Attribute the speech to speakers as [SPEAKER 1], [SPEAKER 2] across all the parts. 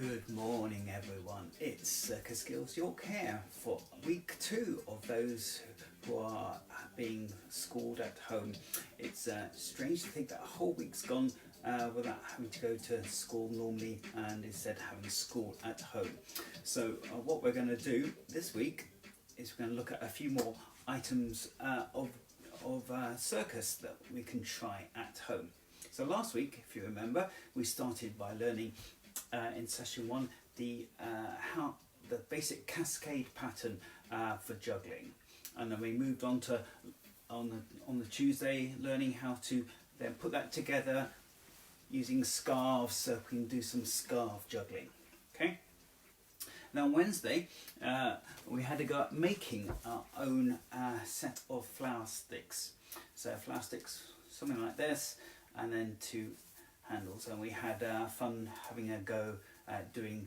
[SPEAKER 1] Good morning everyone, it's Circus Skills York here for week 2 of those who are being schooled at home. It's strange to think that a whole week's gone without having to go to school normally and instead having school at home. So what we're going to do this week is we're going to look at a few more items of circus that we can try at home. So last week, if you remember, we started by learning in session 1 the basic cascade pattern for juggling, and then we moved on to on the Tuesday learning how to then put that together using scarves, so we can do some scarf juggling. Okay. Now on Wednesday we had to go at making our own set of flower sticks. So flower sticks, something like this, and then 2 handles, and we had fun having a go at doing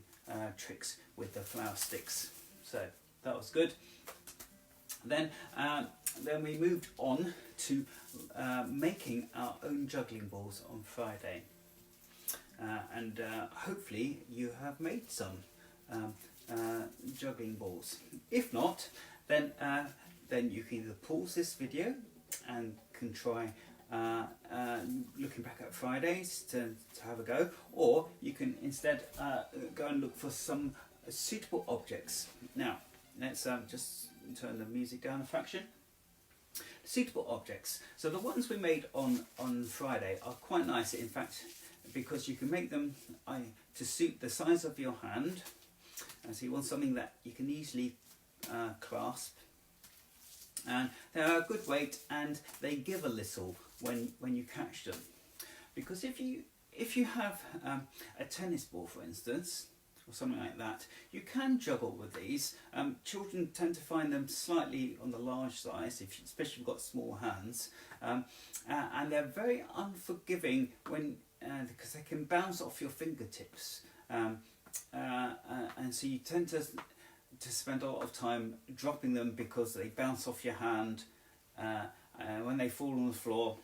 [SPEAKER 1] tricks with the flower sticks. So that was good. Then we moved on to making our own juggling balls on Friday, and hopefully you have made some juggling balls. If not, then you can either pause this video and can try looking back at Fridays to have a go, or you can instead go and look for some suitable objects. Now let's just turn the music down a fraction. Suitable objects. So the ones we made on Friday are quite nice, in fact, because you can make them to suit the size of your hand. And so you want something that you can easily clasp, and they are a good weight, and they give a little when you catch them. Because if you have a tennis ball, for instance, or something like that, you can juggle with these. Children tend to find them slightly on the large size, especially if you've got small hands, and they're very unforgiving because they can bounce off your fingertips, and so you tend to spend a lot of time dropping them because they bounce off your hand. When they fall on the floor,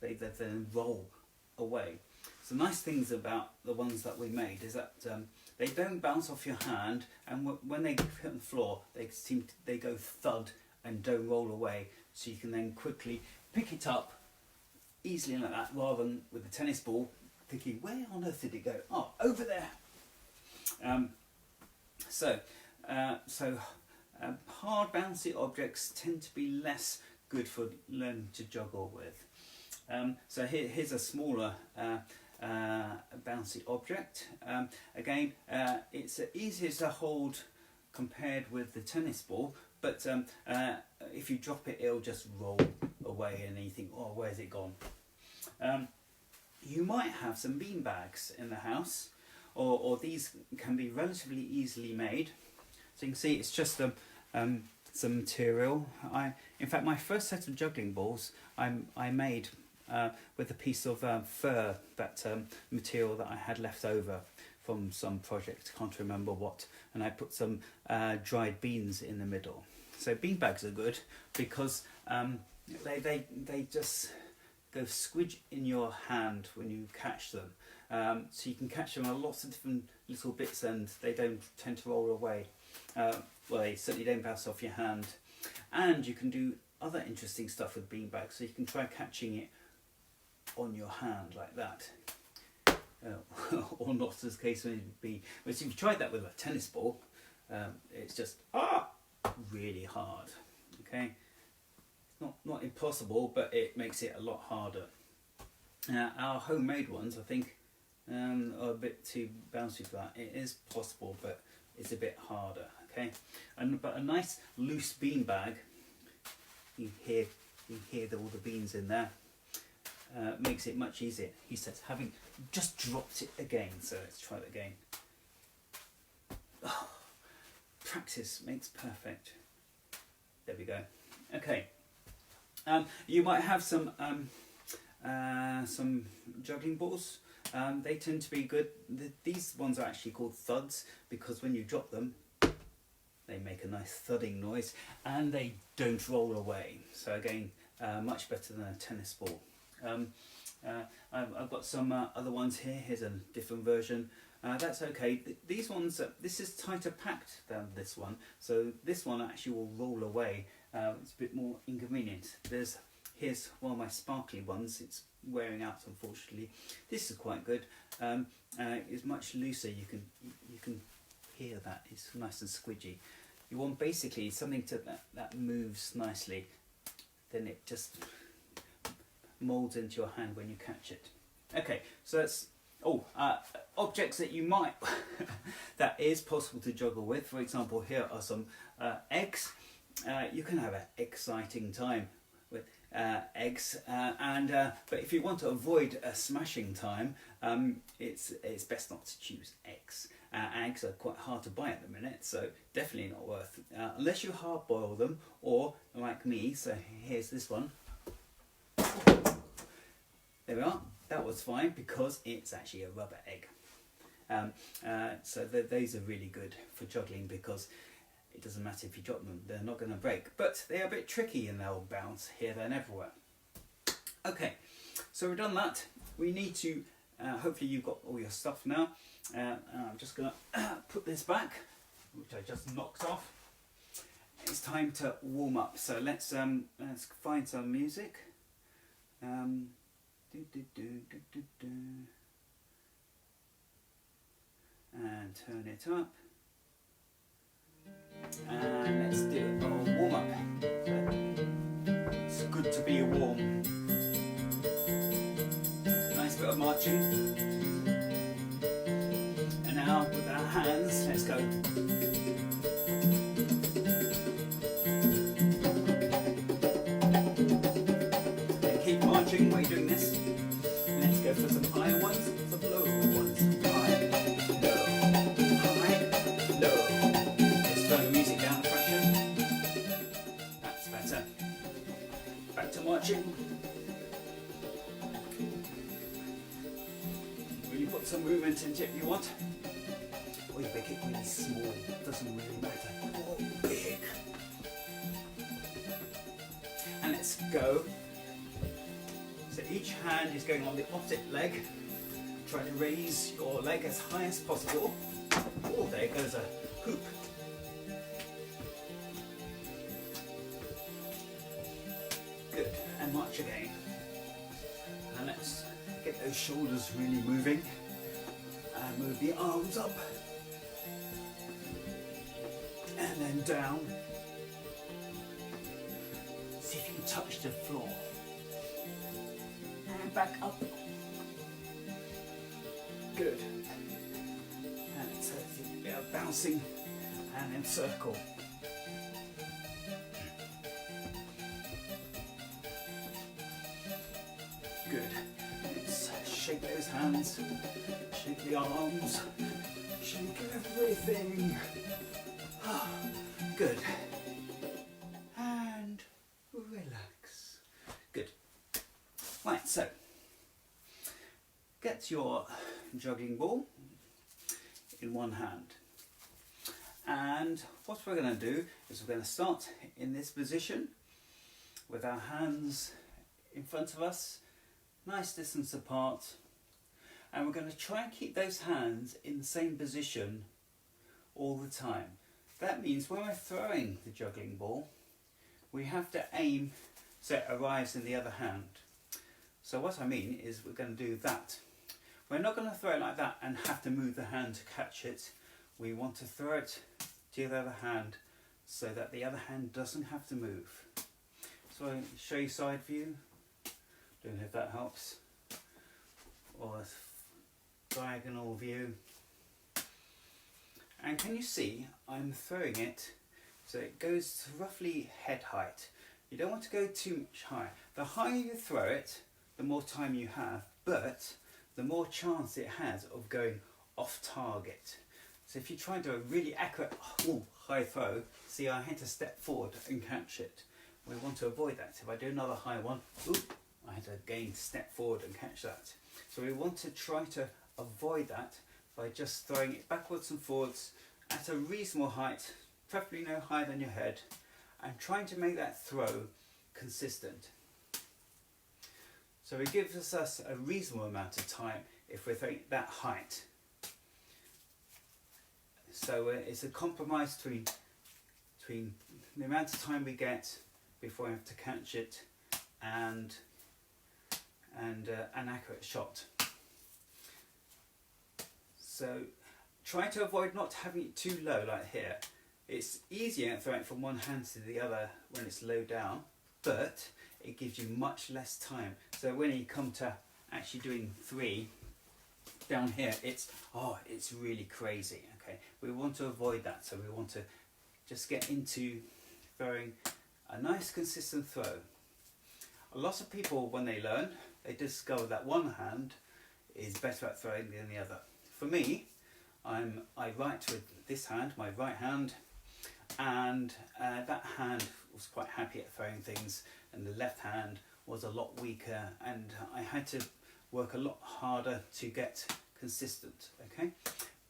[SPEAKER 1] they then roll away. So nice things about the ones that we made is that they don't bounce off your hand, and when they hit the floor, they go thud and don't roll away. So you can then quickly pick it up easily like that, rather than with the tennis ball thinking, where on earth did it go? Oh, over there. Hard bouncy objects tend to be less good for learning to juggle with. So here's a smaller bouncy object. Again, it's easier to hold compared with the tennis ball, but if you drop it, it'll just roll away and you think, oh, where's it gone? You might have some bean bags in the house, or these can be relatively easily made. So you can see it's just some material. In fact, my first set of juggling balls I made with a piece of fur, that material that I had left over from some project, can't remember what, and I put some dried beans in the middle. So bean bags are good because they just go squidge in your hand when you catch them. So you can catch them on lots of different little bits, and they don't tend to roll away. Well, they certainly don't bounce off your hand. And you can do other interesting stuff with beanbags. So you can try catching it on your hand like that, or not, as the case may be. But if you've tried that with a tennis ball, it's just really hard. Okay, it's not impossible, but it makes it a lot harder. Our homemade ones, I think, are a bit too bouncy for that. It is possible, but it's a bit harder. Okay, but a nice loose bean bag, you hear all the beans in there, makes it much easier. He says, having just dropped it again. So let's try it again. Oh, practice makes perfect. There we go. Okay. You might have some juggling balls. They tend to be good. These ones are actually called thuds because when you drop them, they make a nice thudding noise and they don't roll away. So again, much better than a tennis ball. I've got some other ones here. Here's a different version. That's okay. These ones, this is tighter packed than this one, so this one actually will roll away. It's a bit more inconvenient. Here's one of my sparkly ones. It's wearing out, unfortunately. This is quite good. It's much looser. You can hear that. It's nice and squidgy. You want basically something that moves nicely. Then it just molds into your hand when you catch it. Okay, so that's objects that you might that is possible to juggle with. For example, here are some eggs. You can have an exciting time with eggs, but if you want to avoid a smashing time, it's best not to choose eggs. Eggs are quite hard to buy at the minute, so definitely not worth unless you hard boil them, or like me. So here's this one. There we are. That was fine because it's actually a rubber egg. So those are really good for juggling because it doesn't matter if you drop them, they're not going to break. But they're a bit tricky and they'll bounce here, there and everywhere. Okay, so we've done that. We need to, hopefully you've got all your stuff now. I'm just going to put this back, which I just knocked off. It's time to warm up. So let's find some music. And turn it up, and let's do a warm up. It's good to be warm. Nice bit of marching, and now with our hands, let's go. And keep marching while you're doing this. Let's go for some higher ones, some lower ones. High, low, high, low. Let's turn the music down a fraction. That's better. Back to marching. Really put some movement into it if you want. Or you make it really small, doesn't really matter. Or big. And let's go. So each hand is going on the opposite leg. Try to raise your leg as high as possible. Oh, there goes a hoop. Good, and march again. And let's get those shoulders really moving. And move the arms up. And then down. See if you can touch the floor. And back up. Good. And it's a bit of bouncing and then circle. Good. Let's shake those hands, shake the arms, shake everything. Good. And relax. Good. Right, so get your juggling ball in one hand. And what we're going to do is we're going to start in this position with our hands in front of us, nice distance apart. And we're going to try and keep those hands in the same position all the time. That means when we're throwing the juggling ball, we have to aim so it arrives in the other hand. So what I mean is we're going to do that. We're not going to throw it like that and have to move the hand to catch it. We want to throw it to the other hand so that the other hand doesn't have to move. So I'll show you side view. Don't know if that helps. Or a diagonal view. And can you see I'm throwing it so it goes to roughly head height. You don't want to go too much higher. The higher you throw it, the more time you have, but the more chance it has of going off target. So if you try and do a really accurate high throw, see I had to step forward and catch it. We want to avoid that. If I do another high one, I had to again step forward and catch that. So we want to try to avoid that by just throwing it backwards and forwards at a reasonable height, preferably no higher than your head, and trying to make that throw consistent. So it gives us a reasonable amount of time if we're throwing that height. So it's a compromise between the amount of time we get before I have to catch it and an accurate shot. So try to avoid not having it too low like here. It's easier throwing it from one hand to the other when it's low down, but it gives you much less time. So when you come to actually doing 3 down here, it's really crazy. Okay, we want to avoid that, so we want to just get into throwing a nice consistent throw. A lot of people, when they learn, they discover that one hand is better at throwing than the other. For me, I write with this hand, my right hand, and that hand was quite happy at throwing things, and the left hand was a lot weaker, and I had to work a lot harder to get consistent. Okay,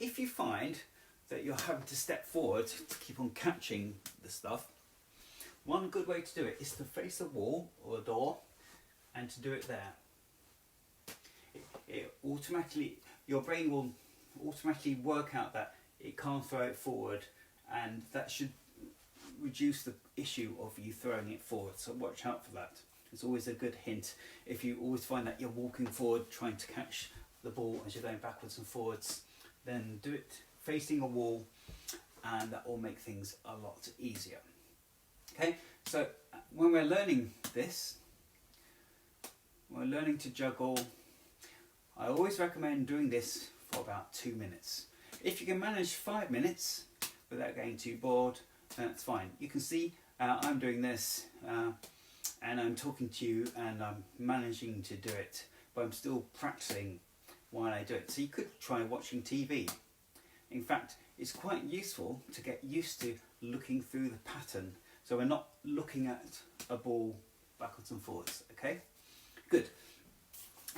[SPEAKER 1] if you find that you're having to step forward to keep on catching the stuff, one good way to do it is to face a wall or a door and to do it there. It automatically, your brain will automatically work out that it can't throw it forward, and that should reduce the issue of you throwing it forward. So watch out for that. It's always a good hint. If you always find that you're walking forward trying to catch the ball as you're going backwards and forwards, then do it facing a wall, and that will make things a lot easier. Okay, so when we're learning this, we're learning to juggle, I always recommend doing this for about 2 minutes. If you can manage 5 minutes without getting too bored, then that's fine. You can see I'm doing this and I'm talking to you and I'm managing to do it, but I'm still practicing while I do it. So you could try watching TV. In fact, it's quite useful to get used to looking through the pattern, so we're not looking at a ball backwards and forwards. Okay, good.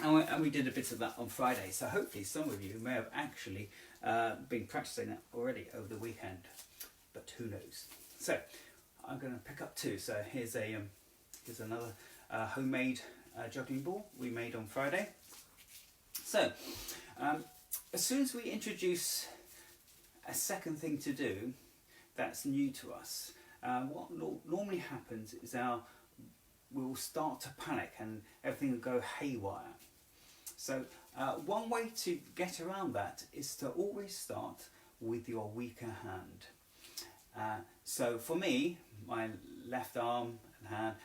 [SPEAKER 1] And we did a bit of that on Friday, so hopefully some of you may have actually been practicing that already over the weekend, but who knows. So I'm going to pick up 2. So here's another homemade juggling ball we made on Friday. So as soon as we introduce a second thing to do that's new to us, what normally happens is we'll start to panic and everything will go haywire. So one way to get around that is to always start with your weaker hand. So for me, my left arm and hand,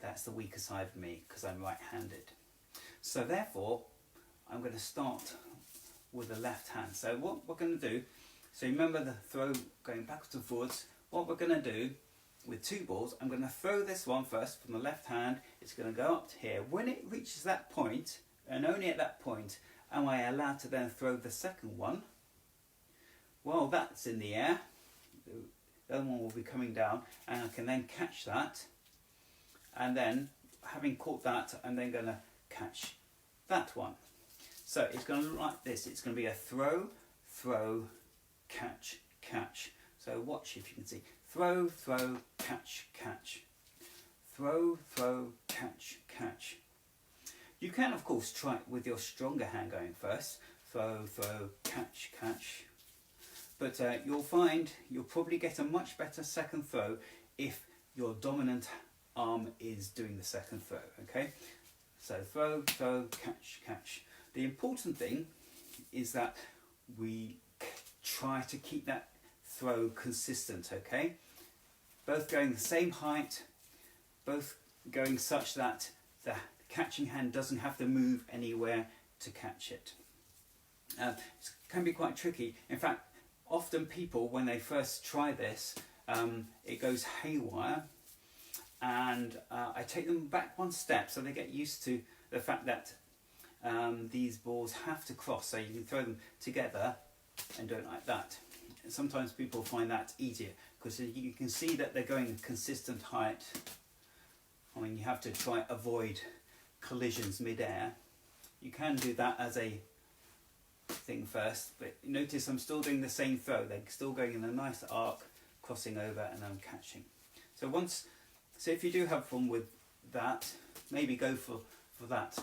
[SPEAKER 1] that's the weaker side of me because I'm right-handed. So therefore, I'm going to start with the left hand. So what we're going to do, so remember the throw going backwards and forwards, what we're going to do with 2 balls, I'm going to throw this one first from the left hand. It's going to go up to here. When it reaches that point, and only at that point, am I allowed to then throw the second one? Well, that's in the air. The other one will be coming down, and I can then catch that. And then, having caught that, I'm then going to catch that one. So it's going to look like this. It's going to be a throw, throw, catch, catch. So watch if you can see. Throw, throw, catch, catch. Throw, throw, catch, catch. You can, of course, try it with your stronger hand going first. Throw, throw, catch, catch. But you'll find you'll probably get a much better second throw if your dominant arm is doing the second throw, okay? So throw, throw, catch, catch. The important thing is that we try to keep that throw consistent, okay? Both going the same height, both going such that the catching hand doesn't have to move anywhere to catch it. It can be quite tricky. In fact, often people, when they first try this, it goes haywire, and I take them back one step so they get used to the fact that these balls have to cross, so you can throw them together and do it like that. And sometimes people find that easier because you can see that they're going a consistent height. I mean, you have to try avoid collisions mid-air. You can do that as a thing first, but notice I'm still doing the same throw. They're still going in a nice arc, crossing over, and I'm catching. So if you do have fun with that, maybe go for that,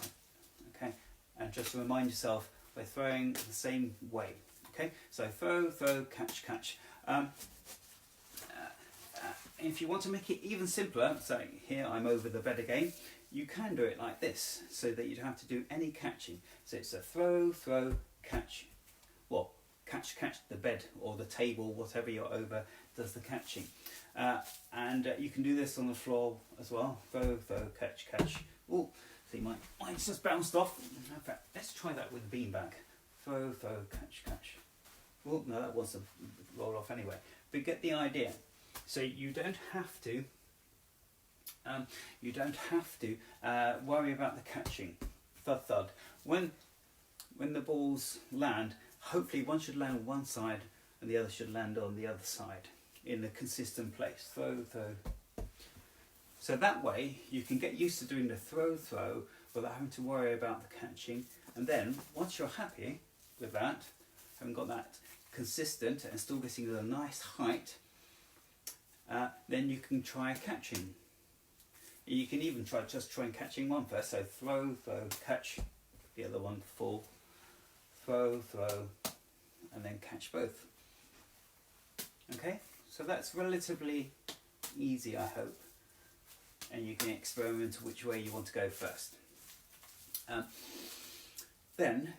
[SPEAKER 1] okay? And just remind yourself we're throwing the same way, Okay, so throw, throw, catch, catch. If you want to make it even simpler, so here I'm over the bed again, you can do it like this, so that you don't have to do any catching. So it's a throw, throw, catch. Well, catch, catch, the bed or the table, whatever you're over, does the catching. And you can do this on the floor as well. Throw, throw, catch, catch. Oh, see, mine's just bounced off. In fact, let's try that with a beanbag. Throw, throw, catch, catch. Oh, no, that wants to roll off anyway. But get the idea. So you don't have to. Worry about the catching. Thud, thud. When the balls land, hopefully one should land on one side and the other should land on the other side in a consistent place. Throw, throw. So that way you can get used to doing the throw, throw without having to worry about the catching. And then once you're happy with that, having got that consistent and still getting a nice height, then you can try catching. You can even try catching one first. So throw, throw, catch, the other one fall, throw, throw, and then catch both. Okay, so that's relatively easy, I hope, and you can experiment which way you want to go first. Then,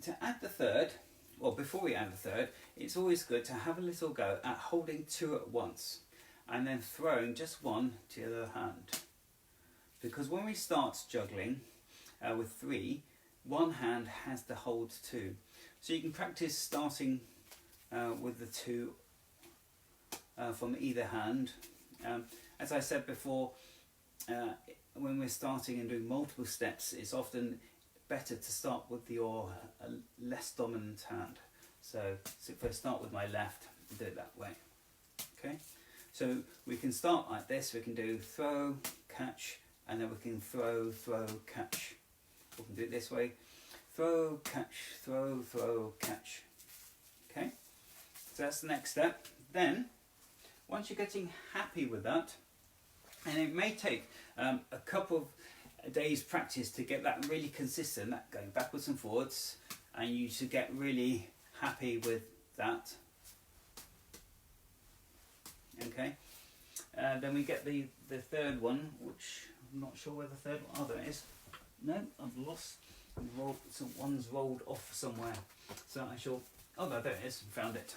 [SPEAKER 1] to add the third, or before we add the third, it's always good to have a little go at holding two at once and then throwing just one to the other hand. Because when we start juggling with three, one hand has to hold two. So you can practice starting with the two from either hand. As I said before, when we're starting and doing multiple steps, it's often better to start with your less dominant hand. So if I start with my left, do it that way. Okay, so we can start like this. We can do throw, catch, and then we can throw, throw, catch. We can do it this way: throw, catch, throw, throw, catch. Okay, so that's the next step. Then, once you're getting happy with that, and it may take a couple of days practice to get that really consistent, that going backwards and forwards, and you should get really happy with that. Okay, then we get the third one, which I'm not sure where the third one, oh there it is. No, I've lost, so one's rolled off somewhere. So I shall, oh no, there it is, found it.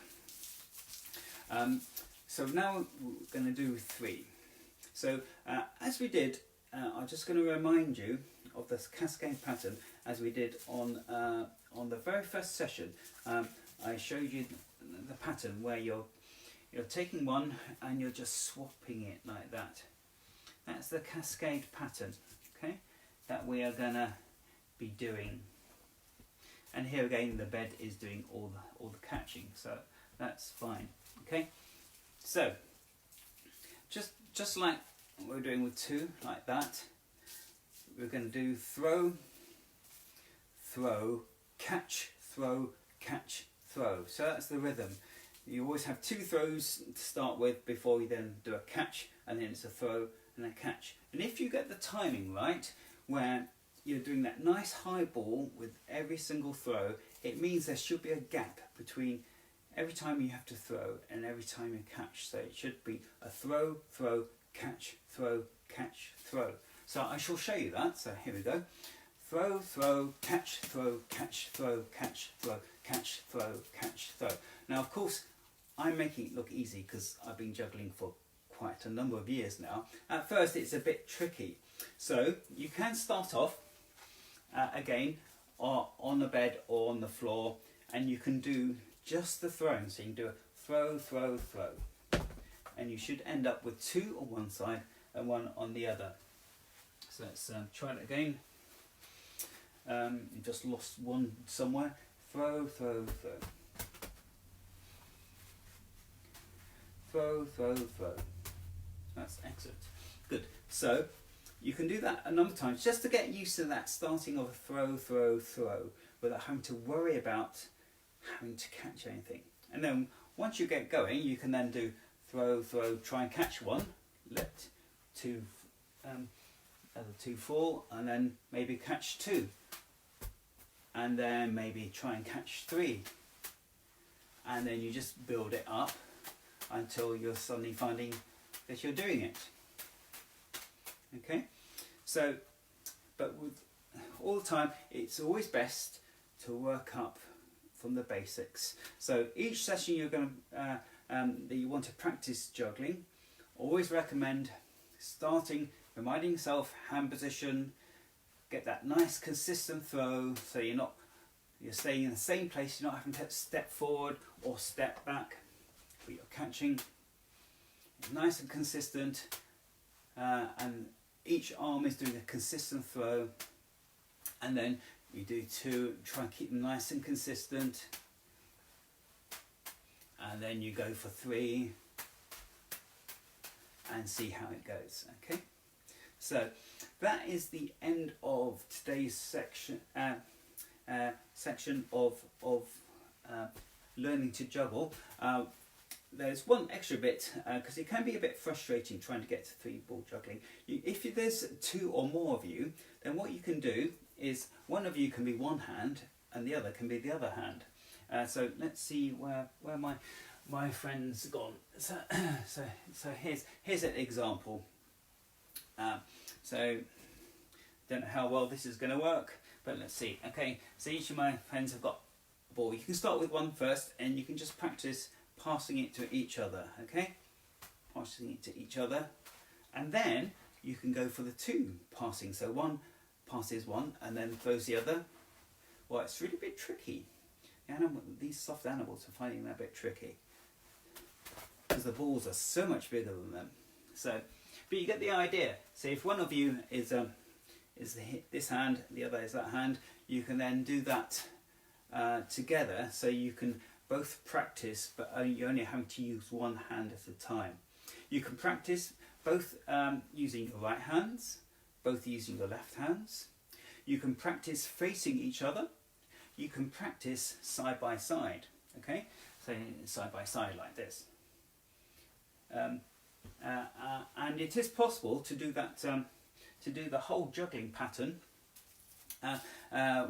[SPEAKER 1] So now we're going to do three. So as we did, I'm just going to remind you of this cascade pattern as we did on the very first session. I showed you the pattern where you're taking one and you're just swapping it like that. That's the cascade pattern, okay, that we are going to be doing. And here again, the bed is doing all the catching, so that's fine. Okay, so just like we're doing with two, like that, we're going to do throw, throw, catch, throw, catch, throw. So that's the rhythm. You always have two throws to start with before you then do a catch, and then it's a throw and a catch. And if you get the timing right, where you're doing that nice high ball with every single throw, it means there should be a gap between every time you have to throw and every time you catch. So it should be a throw, throw, catch, throw, catch, throw. So I shall show you that. So here we go. Throw, throw, catch, throw, catch, throw, catch, throw, catch, throw, catch, throw. Now, of course, I'm making it look easy because I've been juggling for quite a number of years now. At first, it's a bit tricky. So you can start off again on the bed or on the floor, and you can do just the throwing. So you can do a throw, throw, throw. And you should end up with two on one side and one on the other. So let's try it again. You just lost one somewhere. Throw, throw, throw. Throw, throw, throw. That's excellent. Good. So you can do that a number of times just to get used to that starting of a throw, throw, throw without having to worry about having to catch anything. And then once you get going, you can then do throw, throw, try and catch one, let two, other two fall, and then maybe catch two, and then maybe try and catch three, and then you just build it up until you're suddenly finding that you're doing it. Okay, so but with all the time, it's always best to work up from the basics. So each session you're going to that you want to practice juggling, always recommend starting, reminding yourself hand position, get that nice consistent throw, so you're staying in the same place, you're not having to step forward or step back, but you're catching nice and consistent, and each arm is doing a consistent throw, and then you do two, try and keep them nice and consistent, and then you go for three and see how it goes. Okay, so that is the end of today's section of learning to juggle. There's one extra bit, because it can be a bit frustrating trying to get to 3-ball juggling. If there's 2 or more of you, then what you can do is one of you can be one hand and the other can be the other hand. So let's see where my friend's gone. So here's an example. So don't know how well this is going to work, but let's see. Okay, so each of my friends have got a ball. You can start with one first, and you can just practice passing it to each other. Okay, passing it to each other, and then you can go for the 2 passing. So one passes one and then throws the other. Well, it's really a bit tricky. These soft animals are finding that a bit tricky because the balls are so much bigger than them. So, but you get the idea. So if one of you is this hand, the other is that hand, you can then do that together. So you can both practice, but you're only having to use one hand at a time. You can practice both using your right hands, both using your left hands. You can practice facing each other. You can practice side by side. Okay, so side by side like this. And it is possible to do that, to do the whole juggling pattern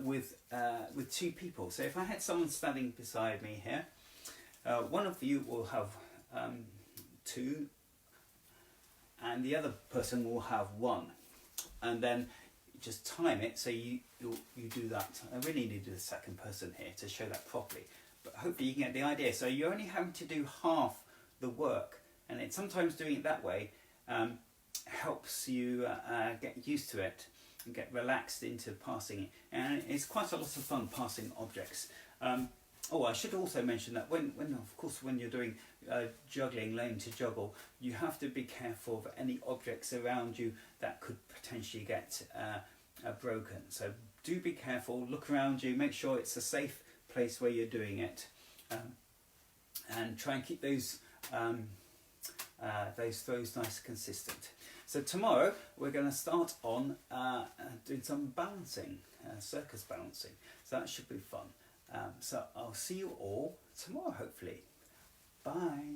[SPEAKER 1] with 2 people. So if I had someone standing beside me here, one of you will have 2, and the other person will have 1, and then just time it so you do that. I really need to do the second person here to show that properly, but hopefully you can get the idea. So you're only having to do half the work, and it's sometimes doing it that way helps you get used to it and get relaxed into passing it, and it's quite a lot of fun passing objects. Oh, I should also mention that when of course when you're doing juggling, learning to juggle, you have to be careful of any objects around you that could potentially get broken. So do be careful, look around you, make sure it's a safe place where you're doing it, and try and keep those throws nice and consistent. So tomorrow we're going to start on doing some balancing, circus balancing. So that should be fun. So I'll see you all tomorrow, hopefully. Bye.